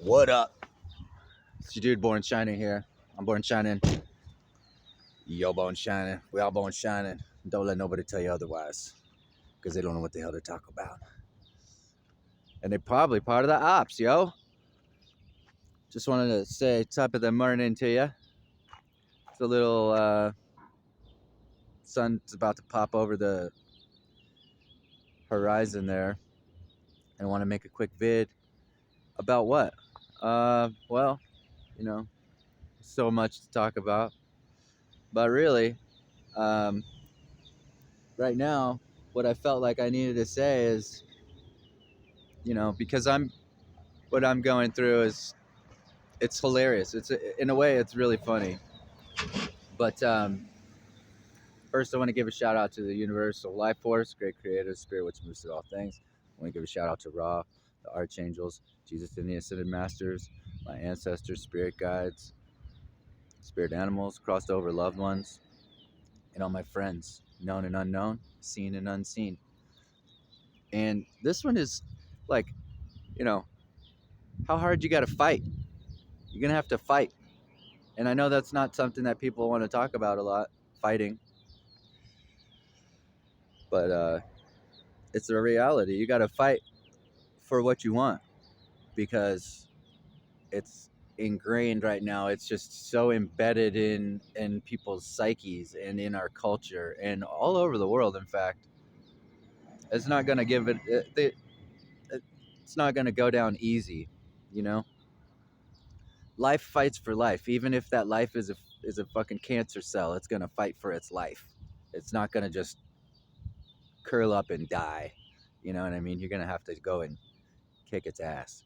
What up? It's your dude Born Shining here. I'm Born Shining. Yo, Born Shining. We all Born Shining. Don't let nobody tell you otherwise. Because they don't know what the hell to talk about. And they're probably part of the ops, yo. Just wanted to say top of the morning to you. It's a little sun's about to pop over the horizon there. And I want to make a quick vid about what? Well, you know, so much to talk about. But really, right now, what I felt like I needed to say is, because what I'm going through is, it's hilarious. In a way, it's really funny. But first, I want to give a shout out to the universal life force, great creator, spirit which moves through all things. I want to give a shout out to Ra, the archangels, Jesus and the ascended masters, my ancestors, spirit guides, spirit animals, crossed over loved ones, and all my friends, known and unknown, seen and unseen. And this one is like, you know, how hard you got to fight. You're going to have to fight. And I know that's not something that people want to talk about a lot, fighting. But it's a reality. You got to fight for what you want because it's ingrained right now. It's just so embedded in people's psyches and in our culture and all over the world. In fact, it's not going to it's not going to go down easy, you know. Life fights for life, even if that life is a fucking cancer cell. It's going to fight for its life. It's not going to just curl up and die. You know what I mean? You're going to have to go and kick its ass.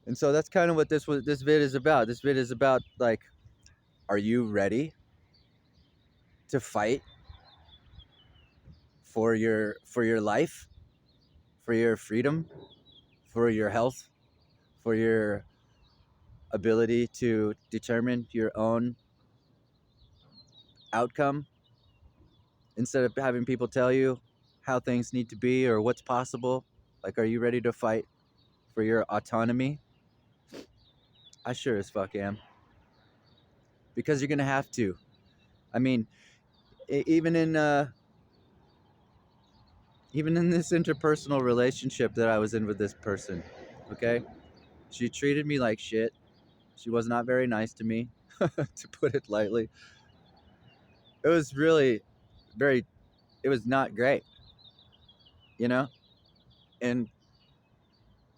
And so that's kind of what this vid is about. This vid is about, like, are you ready to fight for your life, for your freedom, for your health, for your ability to determine your own outcome instead of having people tell you how things need to be or what's possible? Like, are you ready to fight for your autonomy? I sure as fuck am. Because you're going to have to. I mean, even in this interpersonal relationship that I was in with this person, okay? She treated me like shit. She was not very nice to me, to put it lightly. It was really it was not great, you know? And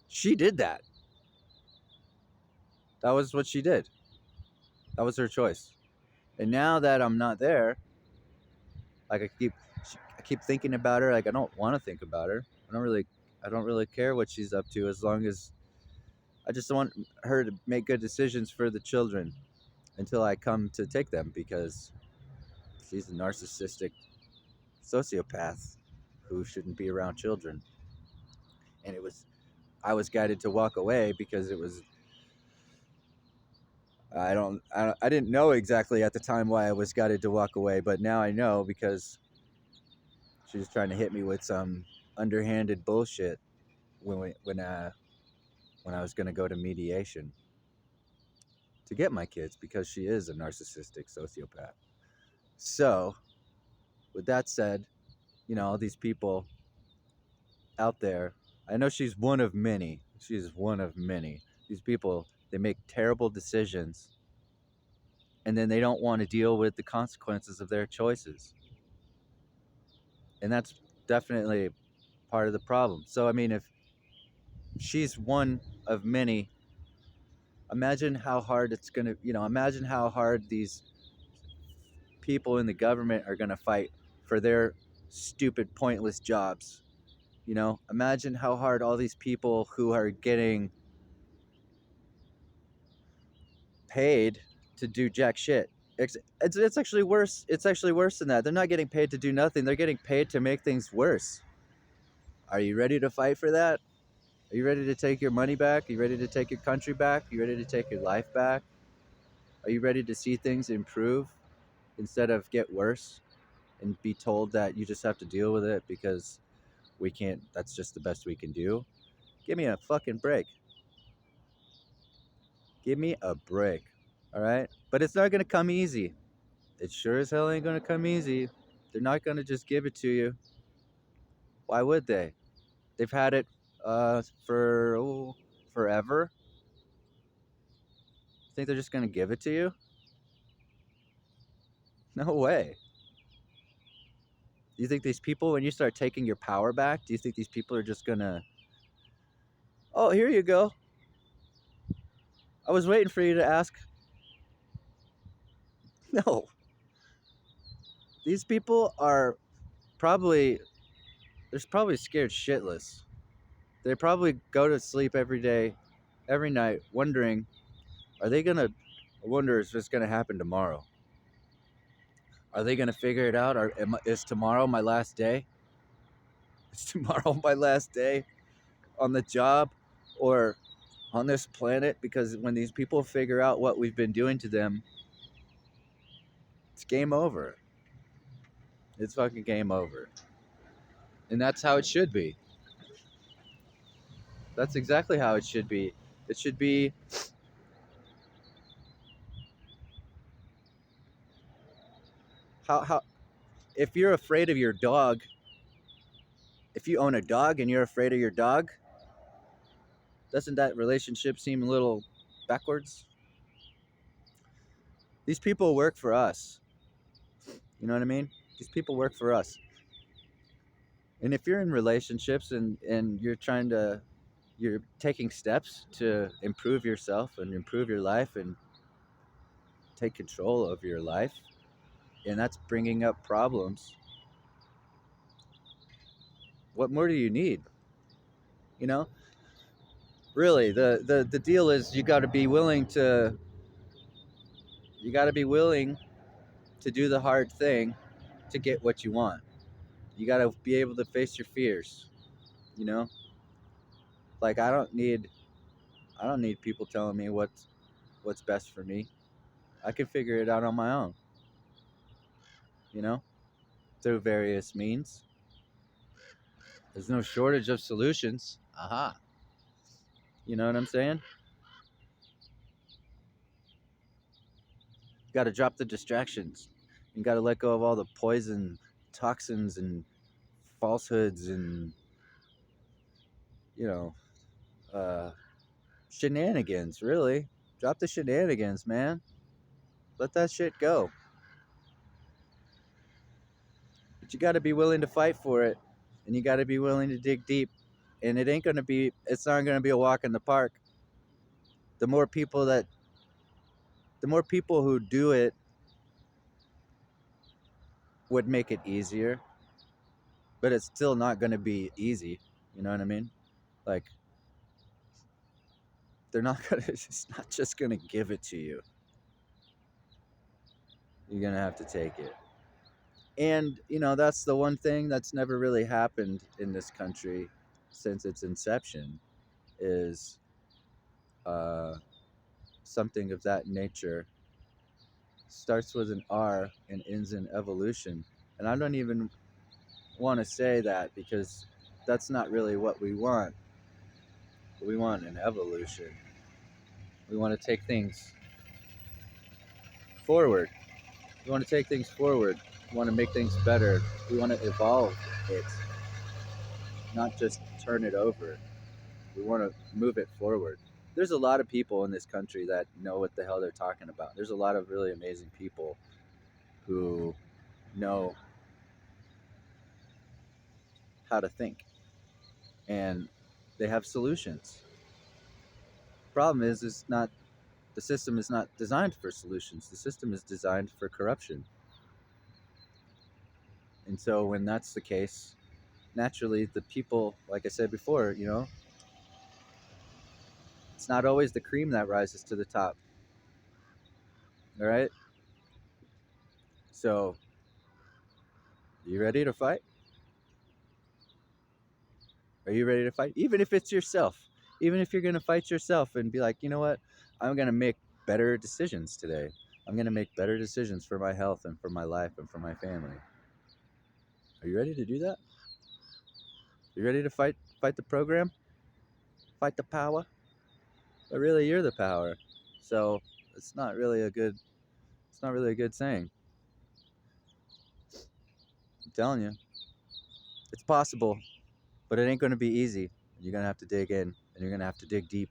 she did that. That was what she did. That was her choice. And now that I'm not there, like I keep thinking about her. Like, I don't want to think about her. I don't really care what she's up to, as long as I just want her to make good decisions for the children until I come to take them, because she's a narcissistic sociopath who shouldn't be around children. And I was guided to walk away because I didn't know exactly at the time why I was guided to walk away, but now I know, because she was trying to hit me with some underhanded bullshit when I was going to go to mediation to get my kids, because she is a narcissistic sociopath. So, with that said, all these people out there, I know she's one of many. She's one of many. These people, they make terrible decisions, and then they don't want to deal with the consequences of their choices. And that's definitely part of the problem. So, I mean, if she's one of many, imagine how hard it's going to, imagine how hard these people in the government are going to fight for their stupid, pointless jobs. Imagine how hard all these people who are getting paid to do jack shit. It's actually worse. It's actually worse than that. They're not getting paid to do nothing. They're getting paid to make things worse. Are you ready to fight for that? Are you ready to take your money back? Are you ready to take your country back? Are you ready to take your life back? Are you ready to see things improve instead of get worse and be told that you just have to deal with it because we can't, that's just the best we can do? Give me a fucking break. Give me a break. All right? But it's not going to come easy. It sure as hell ain't going to come easy. They're not going to just give it to you. Why would they? They've had it for forever. Think they're just going to give it to you? No way. Do you think these people, when you start taking your power back, do you think these people are just going to, oh, here you go. I was waiting for you to ask. No. These people are probably, they're probably scared shitless. They probably go to sleep every day, every night, wondering, are they going to, I wonder if it's going to happen tomorrow. Are they going to figure it out? Is tomorrow my last day? Is tomorrow my last day on the job or on this planet? Because when these people figure out what we've been doing to them, it's game over. It's fucking game over. And that's how it should be. That's exactly how it should be. It should be how if you're afraid of your dog, if you own a dog and you're afraid of your dog, doesn't that relationship seem a little backwards? These people work for us. You know what I mean? These people work for us. And if you're in relationships and you're taking steps to improve yourself and improve your life and take control of your life, and that's bringing up problems, what more do you need? You know, really, the deal is you got to be willing to do the hard thing to get what you want. You got to be able to face your fears. You know, like I don't need people telling me what's best for me. I can figure it out on my own. You know, through various means. There's no shortage of solutions. Aha. You know what I'm saying? You got to drop the distractions. You got to let go of all the poison, toxins, and falsehoods, and you know, uh, shenanigans. Really, drop the shenanigans, man. Let that shit go. But you got to be willing to fight for it, and you got to be willing to dig deep. And it ain't gonna be. It's not gonna be a walk in the park. The more people that, the more people who do it would make it easier, but it's still not gonna be easy. You know what I mean? Like they're not gonna. It's not just gonna give it to you. You're gonna have to take it. And you know that's the one thing that's never really happened in this country since its inception is uh, something of that nature starts with an R and ends in evolution. And I don't even want to say that because that's not really what we want. We want an evolution. We want to take things forward. We want to take things forward. We want to make things better. We want to evolve it, not just turn it over. We want to move it forward. There's a lot of people in this country that know what the hell they're talking about. There's a lot of really amazing people who know how to think and they have solutions. Problem is not the system is not designed for solutions. The system is designed for corruption. And so when that's the case, naturally the people, like I said before, you know, it's not always the cream that rises to the top. All right? So, you ready to fight? Are you ready to fight? Even if it's yourself. Even if you're going to fight yourself and be like, "You know what? I'm going to make better decisions today. I'm going to make better decisions for my health and for my life and for my family." Are you ready to do that? You ready to fight the program? Fight the power? But really you're the power. So it's not really a good saying. I'm telling you, it's possible, but it ain't going to be easy. You're going to have to dig in, and you're going to have to dig deep.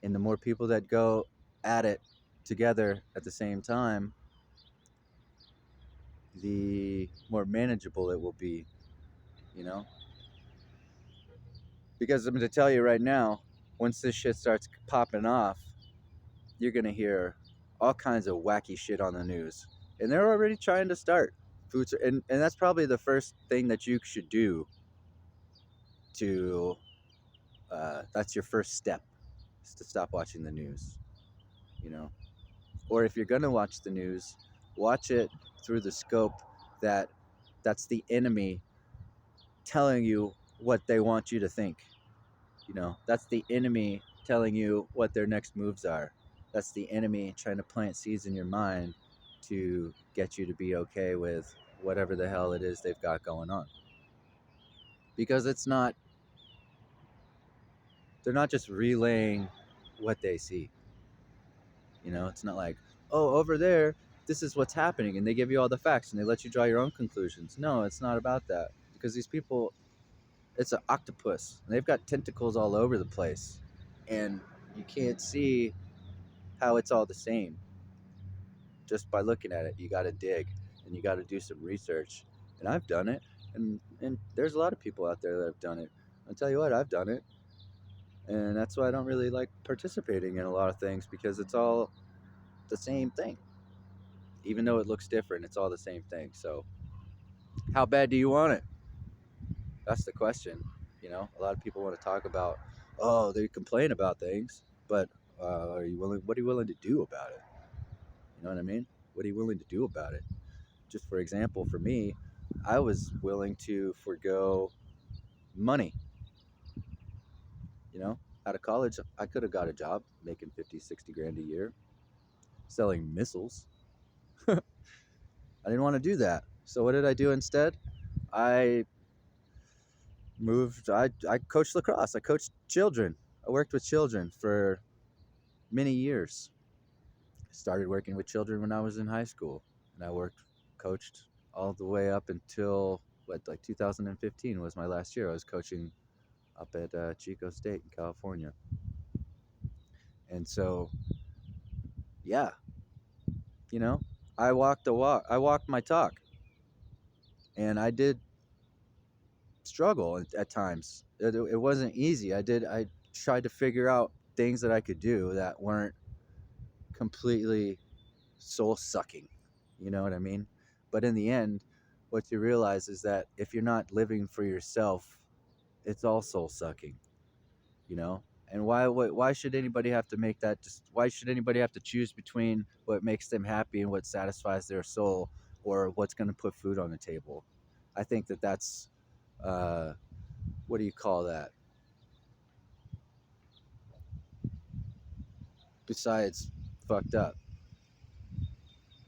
And the more people that go at it together at the same time, the more manageable it will be, you know? Because I'm going to tell you right now, once this shit starts popping off, you're going to hear all kinds of wacky shit on the news. And they're already trying to start. And that's probably the first thing that you should do to, that's your first step, is to stop watching the news, you know? Or if you're going to watch the news, watch it through the scope that that's the enemy telling you what they want you to think. You know, that's the enemy telling you what their next moves are. That's the enemy trying to plant seeds in your mind to get you to be okay with whatever the hell it is they've got going on. Because they're not just relaying what they see. You know, it's not like, oh, over there, this is what's happening, and they give you all the facts and they let you draw your own conclusions. No, it's not about that. Because these people, it's an octopus. And they've got tentacles all over the place. And you can't see how it's all the same just by looking at it. You got to dig and you got to do some research. And I've done it. And there's a lot of people out there that have done it. I'll tell you what, I've done it. And that's why I don't really like participating in a lot of things, because it's all the same thing. Even though it looks different, it's all the same thing. So how bad do you want it? That's the question. You know, a lot of people want to talk about, oh, they complain about things, but are you willing? What are you willing to do about it? You know what I mean? What are you willing to do about it? Just for example, for me, I was willing to forego money. You know, out of college, I could have got a job making 50, 60 grand a year selling missiles. I didn't want to do that. So what did I do instead? I I coached lacrosse. I coached children. I worked with children for many years. I started working with children when I was in high school, and I coached all the way up until like 2015 was my last year. I was coaching up at Chico State in California. And so, yeah, you know, I walked the walk. I walked my talk, and I did struggle at times. It wasn't easy. I tried to figure out things that I could do that weren't completely soul sucking. You know what I mean? But in the end, what you realize is that if you're not living for yourself, it's all soul sucking. You know? And why should anybody have to make that? Just why should anybody have to choose between what makes them happy and what satisfies their soul, or what's going to put food on the table? I think that's uh, what do you call that? Besides, fucked up.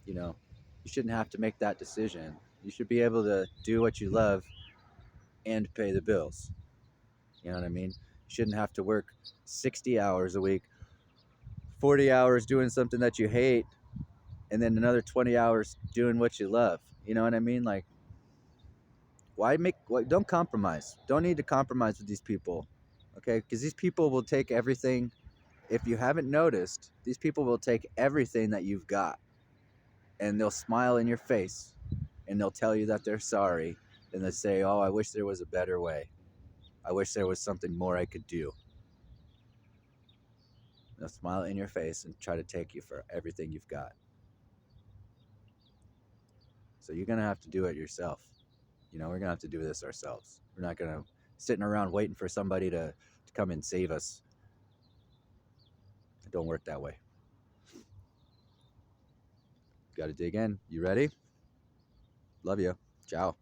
You know, you shouldn't have to make that decision. You should be able to do what you love and pay the bills. You know what I mean? You shouldn't have to work 60 hours a week, 40 hours doing something that you hate, and then another 20 hours doing what you love. You know what I mean? Like, don't compromise. Don't need to compromise with these people. Okay? Because these people will take everything. If you haven't noticed, these people will take everything that you've got, and they'll smile in your face, and they'll tell you that they're sorry, and they'll say, oh, I wish there was a better way. I wish there was something more I could do. They'll smile in your face and try to take you for everything you've got. So you're going to have to do it yourself. You know, we're going to have to do this ourselves. We're not going to sitting around waiting for somebody to come and save us. It don't work that way. Got to dig in. You ready? Love you. Ciao.